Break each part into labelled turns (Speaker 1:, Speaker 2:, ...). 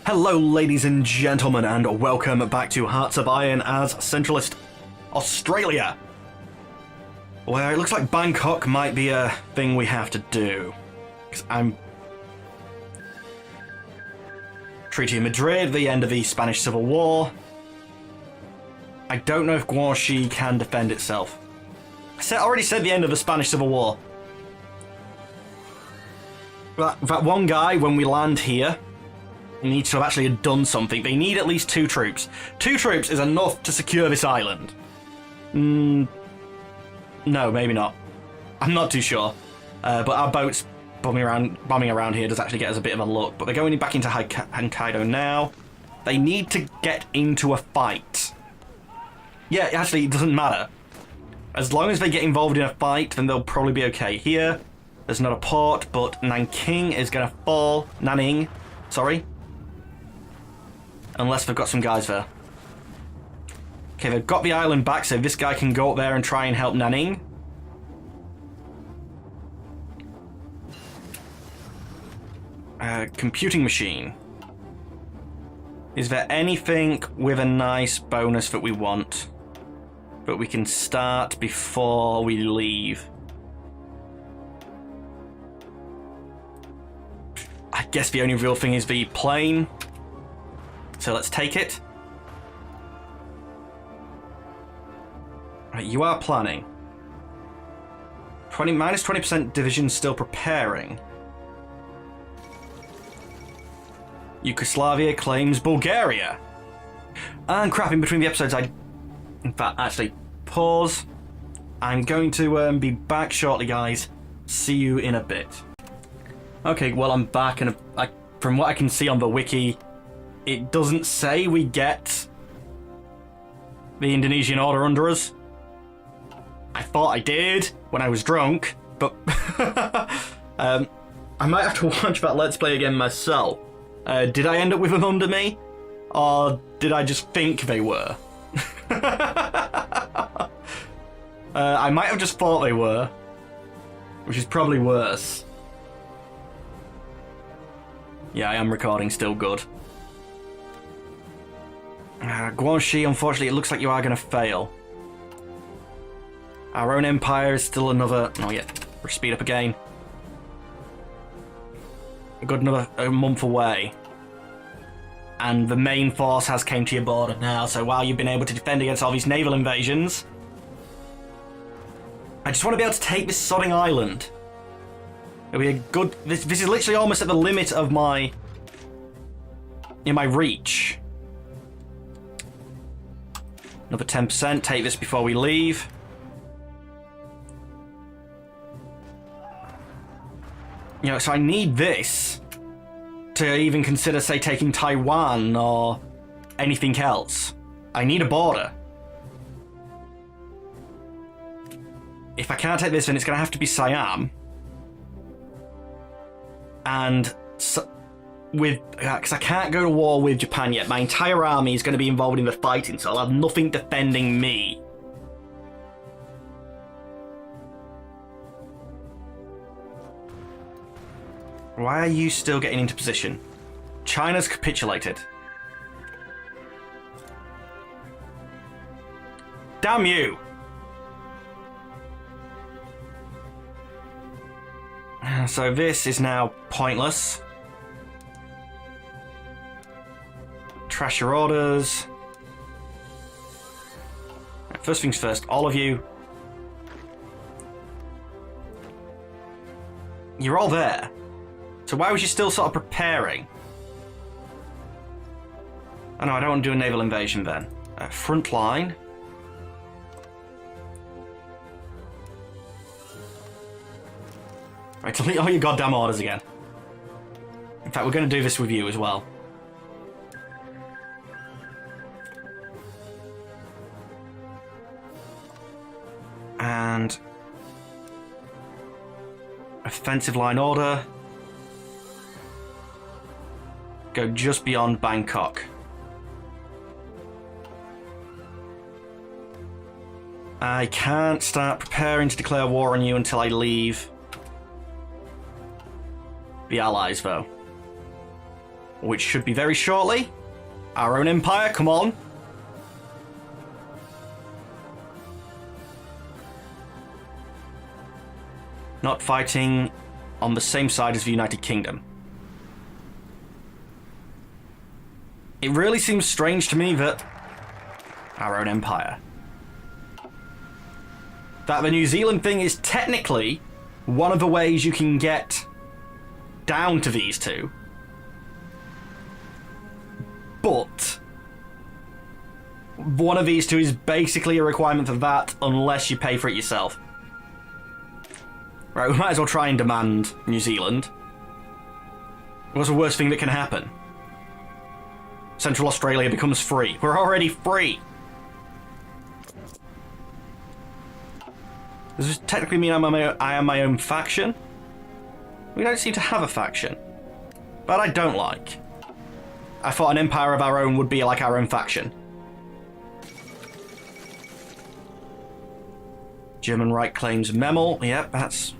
Speaker 1: Hello ladies and gentlemen, and welcome back to Hearts of Iron as Centralist Australia, where it looks like Bangkok might be a thing we have to do. Because I'm Treaty of Madrid, the end of the Spanish Civil War. I don't know if Guangxi can defend itself. I already said the end of the Spanish Civil War. That one guy, when we land here, needs to have actually done something. They need at least 2 troops. 2 troops is enough to secure this island. No, maybe not. I'm not too sure. But our boats bombing around here does actually get us a bit of a look. But they're going back into Hokkaido now. They need to get into a fight. Yeah, actually, it doesn't matter. As long as they get involved in a fight, then they'll probably be okay. Here, there's not a port, but Nanking is going to fall. Nanning, sorry. Unless they've got some guys there. Okay, they've got the island back, so this guy can go up there and try and help Nanning. Computing machine. Is there anything with a nice bonus that we want? But we can start before we leave. I guess the only real thing is the plane. So let's take it. Right, you are planning. Minus 20% division still preparing. Yugoslavia claims Bulgaria. And crap, in between the episodes in fact, actually, pause. I'm going to be back shortly, guys. See you in a bit. Okay, well, I'm back, and from what I can see on the wiki, it doesn't say we get the Indonesian order under us. I thought I did when I was drunk, but I might have to watch that Let's Play again myself. Did I end up with them under me? Or did I just think they were? I might have just thought they were, which is probably worse. Yeah, I am recording still good. Guangxi, unfortunately, it looks like you are going to fail. Our own empire is still another... Oh, yeah. We're speed up again. A good another month away. And the main force has came to your border now, so while you've been able to defend against all these naval invasions, I just want to be able to take this sodding island. It'll be a good... This is literally almost at the limit of my... in my reach. Another 10%. Take this before we leave. You know, so I need this to even consider, say, taking Taiwan or anything else. I need a border. If I can't take this, then it's going to have to be Siam. And so, because I can't go to war with Japan yet. My entire army is going to be involved in the fighting, so I'll have nothing defending me. Why are you still getting into position? China's capitulated. Damn you! So this is now pointless. Trash your orders. Right, first things first, all of you. You're all there. So why was you still sort of preparing? Oh no, I don't want to do a naval invasion then. Front line. Right, delete all your goddamn orders again. In fact, we're going to do this with you as well. And offensive line order. Go just beyond Bangkok. I can't start preparing to declare war on you until I leave the Allies, though. which should be very shortly. Our own empire, come on. Not fighting on the same side as the United Kingdom. It really seems strange to me that our own empire. That the New Zealand thing is technically one of the ways you can get down to these two. But one of these two is basically a requirement for that unless you pay for it yourself. Right, we might as well try and demand New Zealand. What's the worst thing that can happen? Central Australia becomes free. We're already free! Does this technically mean I am my own faction? We don't seem to have a faction. But I don't like. I thought an empire of our own would be like our own faction. German right claims Memel. Yep, that's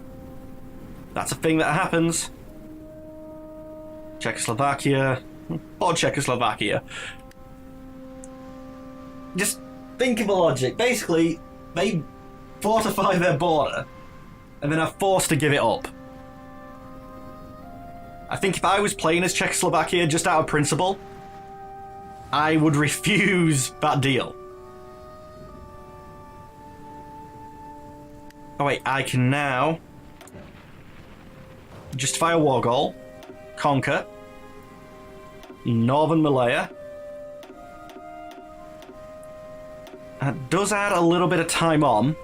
Speaker 1: a thing that happens. Czechoslovakia. Or Czechoslovakia. Just think of the logic. Basically, they fortify their border and then are forced to give it up. I think if I was playing as Czechoslovakia just out of principle, I would refuse that deal. Oh wait, I can now justify a war goal, conquer Northern Malaya. That does add a little bit of time on,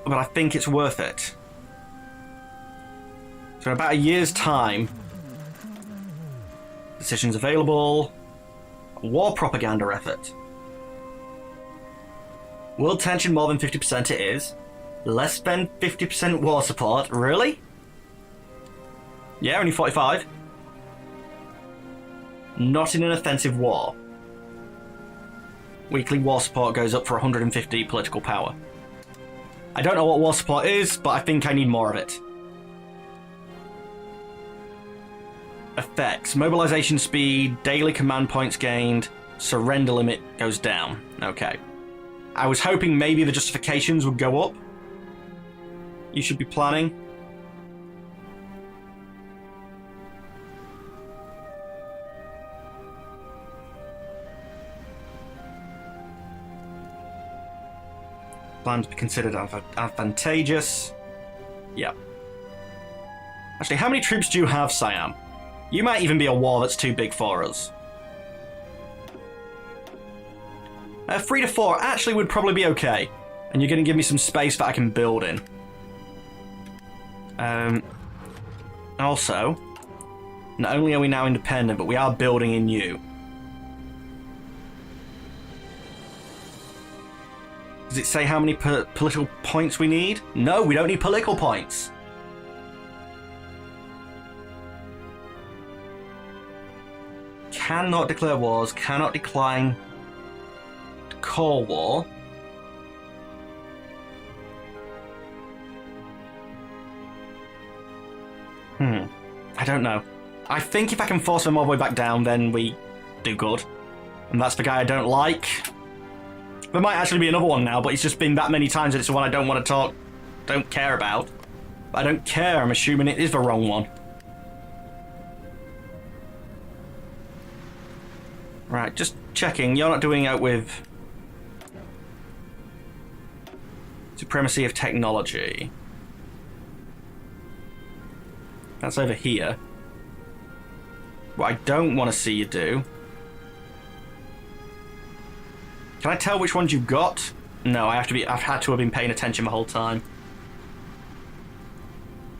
Speaker 1: but I think it's worth it. So in about a year's time, decisions available, war propaganda effort. World tension more than 50% it is. Less than 50% war support, really? Yeah, only 45. Not in an offensive war. Weekly war support goes up for 150 political power. I don't know what war support is, but I think I need more of it. Effects. Mobilization speed, daily command points gained, surrender limit goes down. Okay. I was hoping maybe the justifications would go up. You should be planning. Plan to be considered advantageous. Yep. Actually, how many troops do you have, Siam? You might even be a war that's too big for us. 3 to 4 actually would probably be okay. And you're going to give me some space that I can build in. Also, not only are we now independent, but we are building in you. Does it say how many political points we need? No, we don't need political points. Cannot declare wars, cannot decline Cold War. I don't know. I think if I can force them all the way back down, then we do good. And that's the guy I don't like. There might actually be another one now, but it's just been that many times that it's the one I don't want to don't care about. But I don't care, I'm assuming it is the wrong one. Right, just checking. You're not doing out with supremacy of technology. That's over here. What I don't want to see you do. Can I tell which ones you've got? No, I've had to have been paying attention the whole time.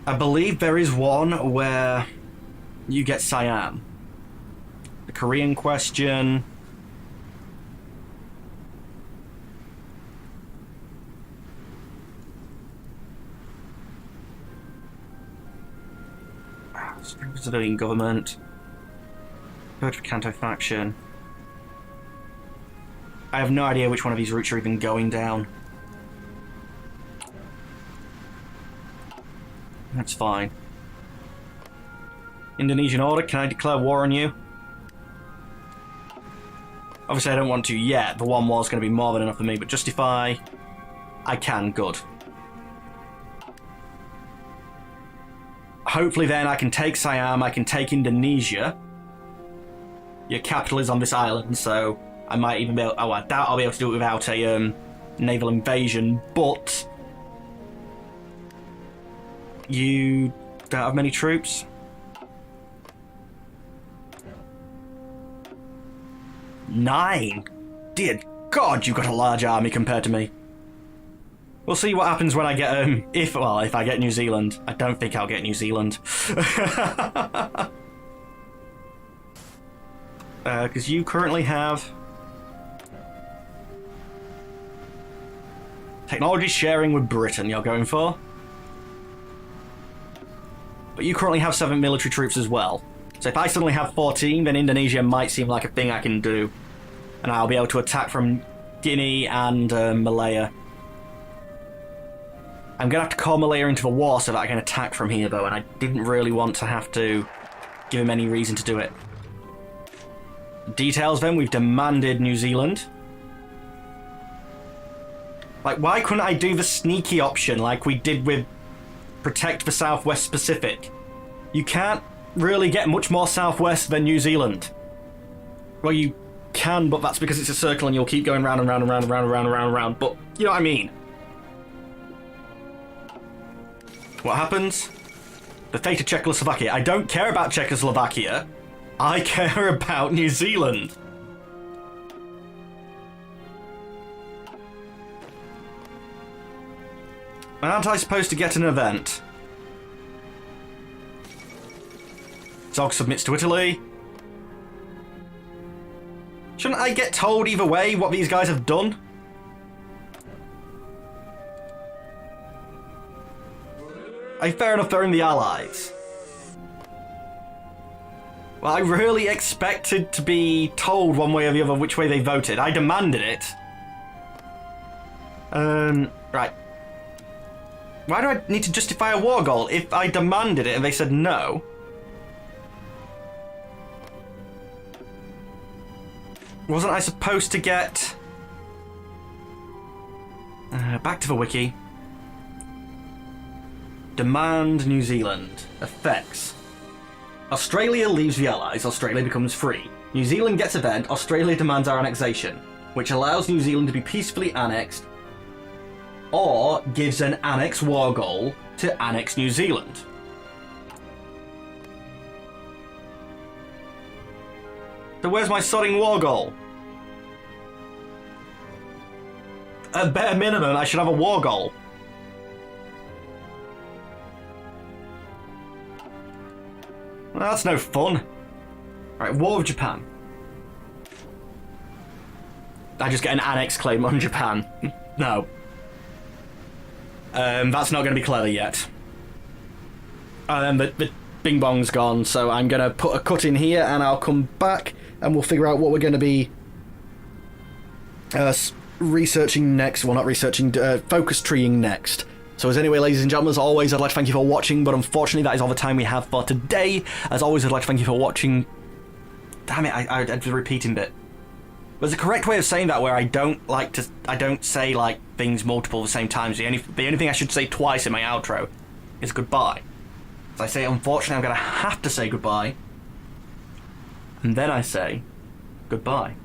Speaker 1: I believe there is one where you get Siam. The Korean question. Civilian government. Vote for Canto faction. I have no idea which one of these routes are even going down. That's fine. Indonesian order, can I declare war on you? Obviously I don't want to yet. The 1 war's going to be more than enough for me, but justify... I can, good. Hopefully then I can take Siam, I can take Indonesia. Your capital is on this island, so I might even be able... Oh, I doubt I'll be able to do it without a naval invasion, but... You don't have many troops? Nine? Dear God, you've got a large army compared to me. We'll see what happens when I get, if I get New Zealand. I don't think I'll get New Zealand. Because you currently have... Technology sharing with Britain you're going for. But you currently have 7 military troops as well. So if I suddenly have 14, then Indonesia might seem like a thing I can do. And I'll be able to attack from Guinea and Malaya. I'm going to have to call Malaya into the war so that I can attack from here, though, and I didn't really want to have to give him any reason to do it. Details, then. We've demanded New Zealand. Like, why couldn't I do the sneaky option like we did with Protect the Southwest Pacific? You can't really get much more southwest than New Zealand. Well, you can, but that's because it's a circle and you'll keep going round and round and round and round and round and round and round. But you know what I mean. What happens? The fate of Czechoslovakia. I don't care about Czechoslovakia. I care about New Zealand. Aren't I supposed to get an event? Zog submits to Italy. Shouldn't I get told either way what these guys have done? Fair enough, they're in the Allies. Well, I really expected to be told one way or the other which way they voted. I demanded it. Right. Why do I need to justify a war goal if I demanded it and they said no? Wasn't I supposed to get... back to the wiki. Demand New Zealand. Effects. Australia leaves the Allies, Australia becomes free. New Zealand gets event, Australia demands our annexation, which allows New Zealand to be peacefully annexed, or gives an annex war goal to annex New Zealand. So where's my sodding war goal? At bare minimum, I should have a war goal. Well, that's no fun. Right, War with Japan. I just get an annex claim on Japan. No. That's not going to be clever yet. The bing bong's gone, so I'm going to put a cut in here and I'll come back and we'll figure out what we're going to be researching next. Well, not researching, focus treeing next. So as anyway, ladies and gentlemen, as always, I'd like to thank you for watching, but unfortunately that is all the time we have for today. As always, I'd like to thank you for watching. Damn it, I did the repeating bit. There's a correct way of saying that where I don't say like things multiple at the same time. The only thing I should say twice in my outro is goodbye. As I say, unfortunately, I'm going to have to say goodbye. And then I say goodbye.